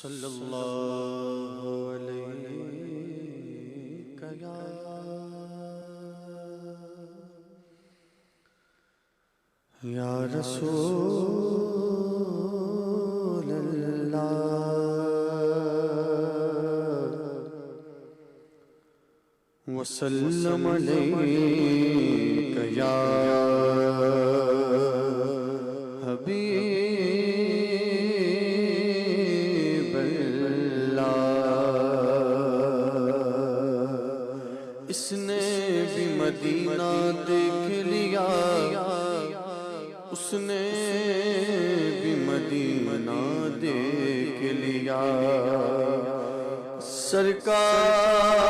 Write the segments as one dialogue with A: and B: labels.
A: صلی اللہ علیہ یا رسول اللہ وسلم علیک یا حبیب اللہ اس نے بھی مدینہ دیکھ لیا اس نے بھی مدینہ دیکھ لیا سرکار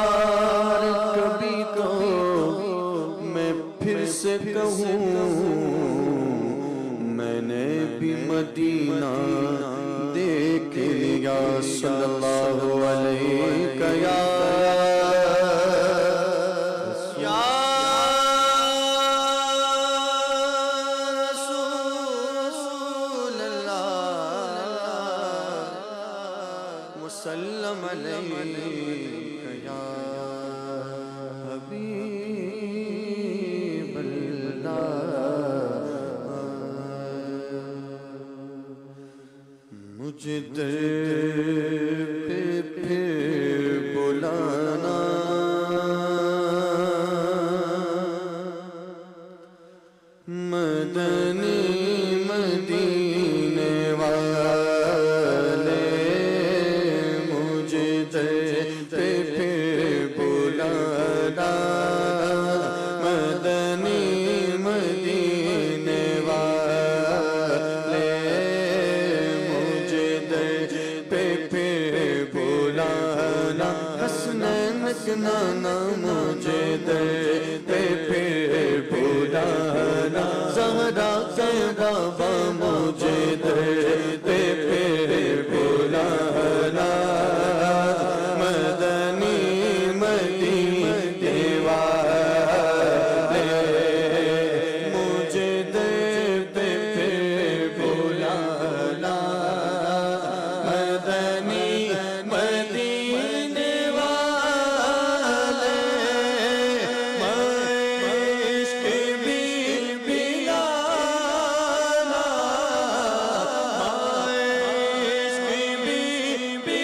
A: کبھی تو میں پھر سے کہوں میں نے بھی مدینہ دیکھ لیا صلی اللہ علیہ یا وسلم علیک یا حبیب اللہ مجھے در پہ پھر بلانا مدنی مدینے والے مدنی مدینے والے مجھے در پہ پھر بلانا حسنین کنانا مجھے در پہ پھر بلانا زہرا کے بابا مجھے در پہ پھر بلانا مدنی مدینے والے مجھے در پہ پھر بلانا مدنی مدینے والے عشق بھی پلانا عشق بھی پلانا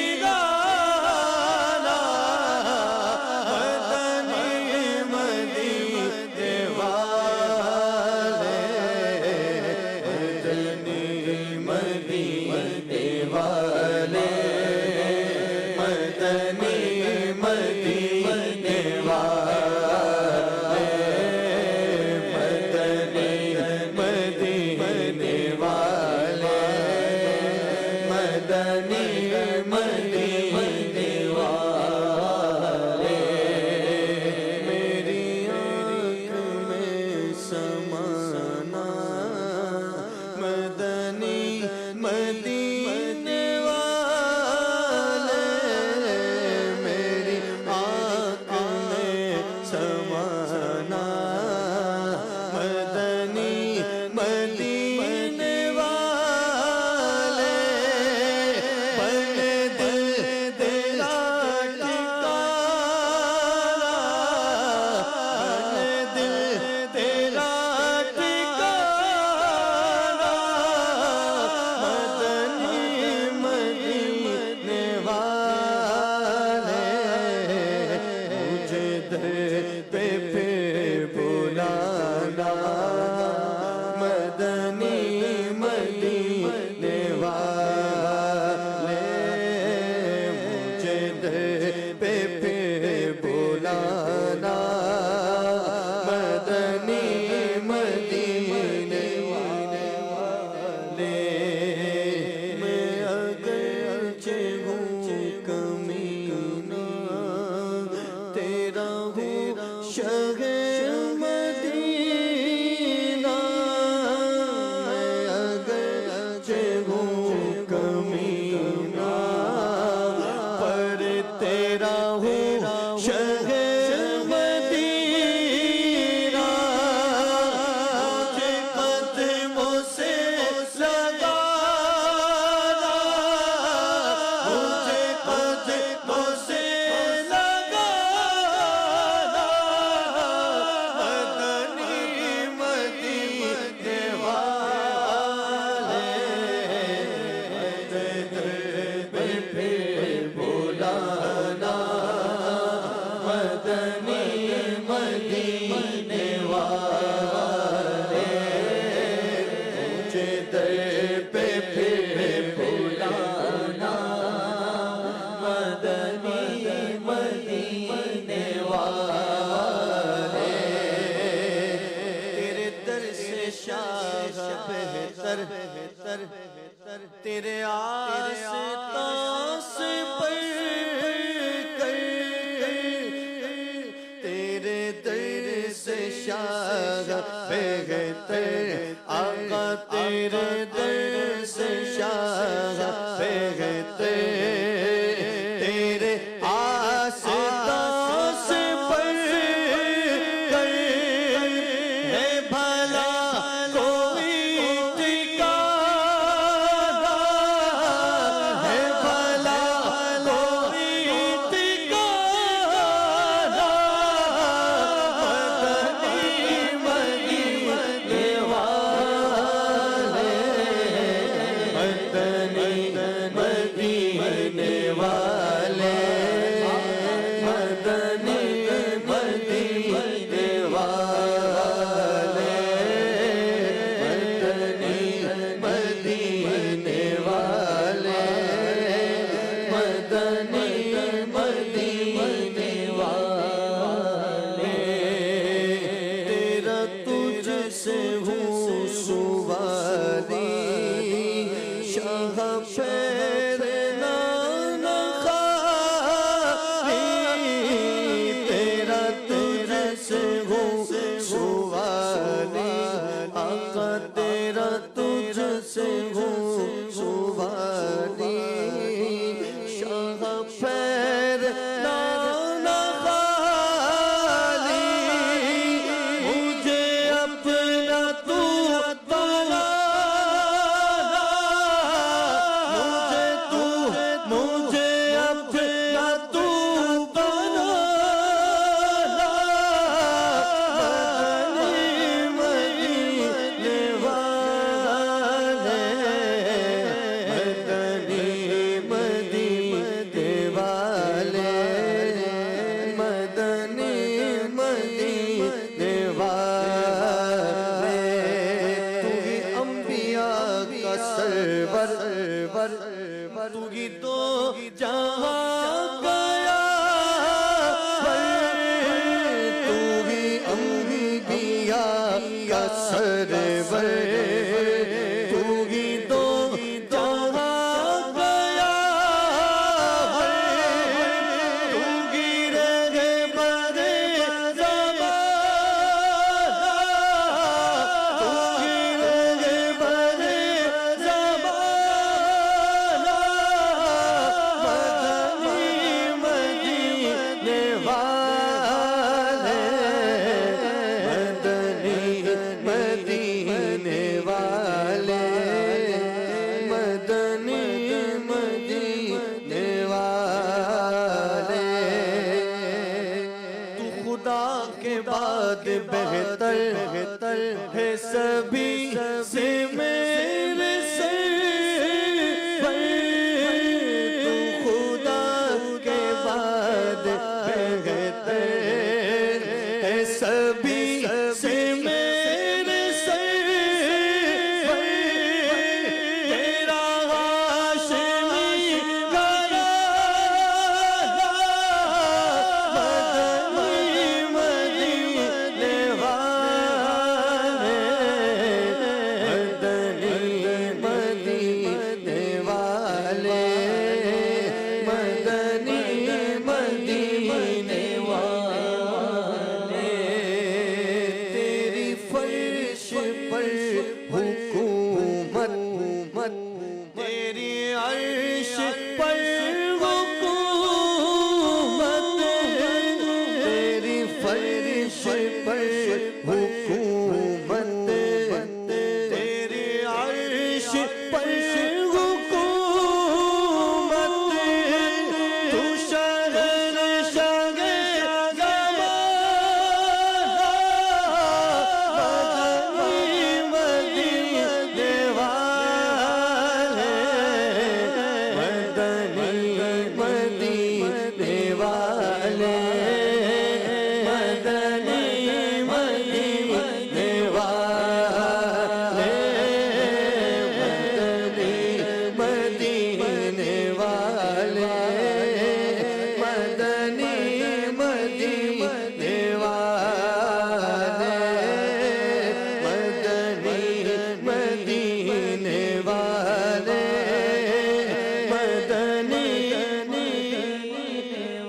A: تیرے آستان سے بڑھ کر تیرے در سے شاہ بہتر آقا تیرے در سے شاہ بہتر تیرے آستان سے بڑھ کر ہے بھلا کوئی ٹھکانہ ہے بھلا کوئی ٹھکانہ مدنی والے مدنی مدینے والے مدنی مدینے والے مدنی مدینے والے مدنی مدینے والے تیرا تجھ سے ہوں سوالی شاہ پیر نانا خالی تیرا تجھ سے ہوں سوالی آقا تیرا تجھ سے ہوں سوالی شاہ پیر نانا خالی مجھے اپنا تو بنا مجھے اپنا تو بنا مدینے والے مدنی مدینے والے مدنی مدینے والے تو ہی انبیاء کا سرور تو ہی تو جہاں گیا تو ہی انبیاء کا سرور تو ہی تو جہاں گیا تو ہی رہبر زمانہ تو ہی رہبر زمانہ مدنی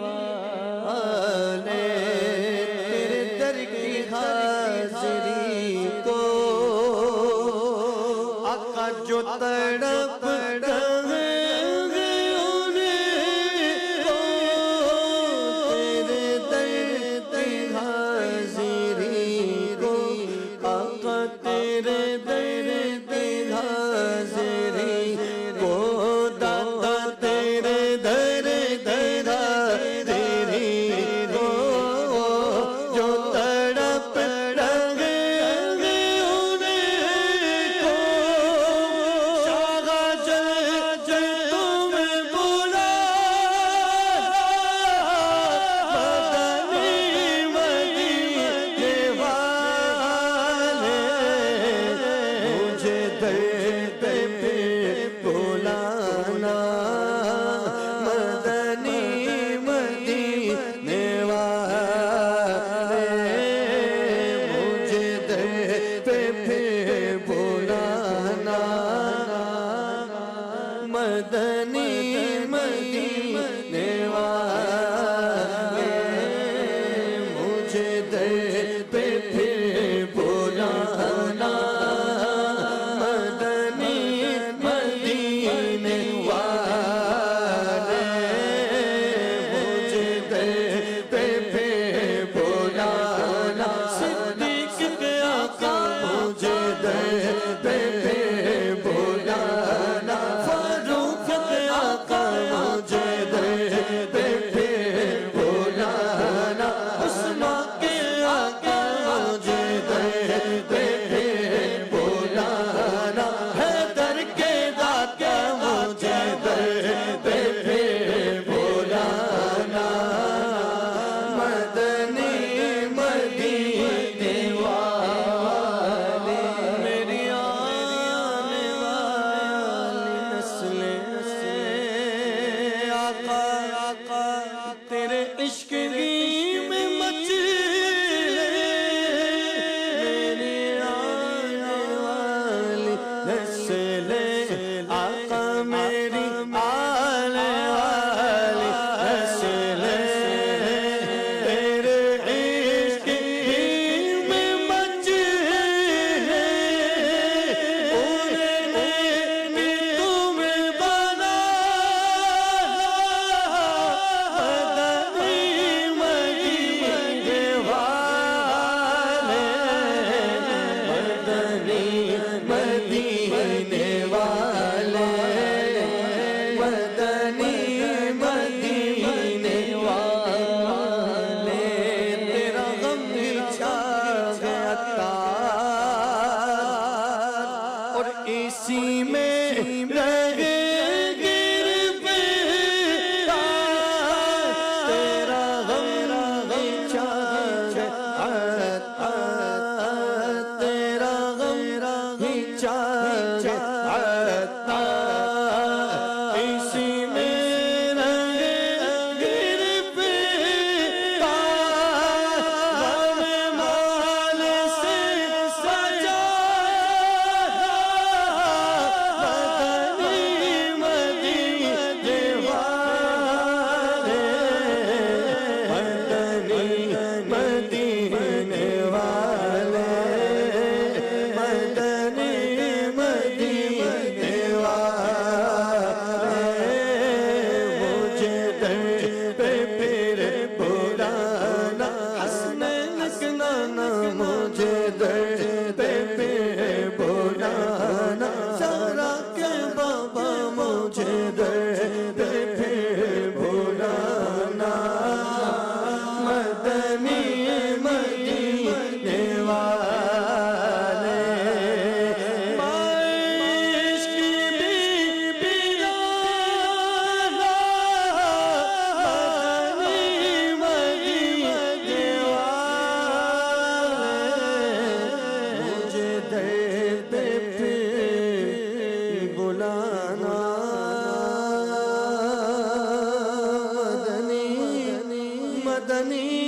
A: والے تیرے در کی حاضری کو آقا جو تڑپ رہے ہیں انہیں کو تیرے در کی حاضری کو آقا تیرے در کی حاضری کو داتا تیرے در حاضری کو جو تڑپ رہے ہیں انہیں کو شاہ جل تمہیں بلا مدنی مدینے والے مجھے در پہ بلانا مدنی مدینے والے مجھے در پہ بلانا مدنی مدینے والے مجھے در پہ بلانا مدنی مدینے والے مجھے در پہ بلانا صدیق کے آقا مجھے در پہ بلانا فاروق کے آقا مجھے در پہ بلانا عثمان کے آقا مجھے در پہ بلانا حیدر کے داتا مجھے در پہ بلانا مدنی مدینے والے میری آنے والی نسلیں آقا تیرے عشق میں مچے میری آنے والی نسلیں آقا میری آنے والی نسلیں تیرے عشق میں مچے انہیں بھی تمہیں بنا مدنی مدینے والے مدنی مدینے والے مدنی مدینے والے تیرا غم چھا گیا تار اور اسی میں رہے گر پہ تیرا غم چھا گیا تار تیرا غم چھا گیا تار اسی میں رہے گر پہ غم مال سے سجا مدنی مدینے والے مدنی مدینے والے مدنی مدینے والے مجھے در پہ بلانا حسنین کے نانا مجھے در پہ بلانا زہرا کے بابا مجھے در پہ بلانا مدنی مدینے والے عشق کی بی مدنی مدینے والے مجھے در پہ بلانا مدنی مدنی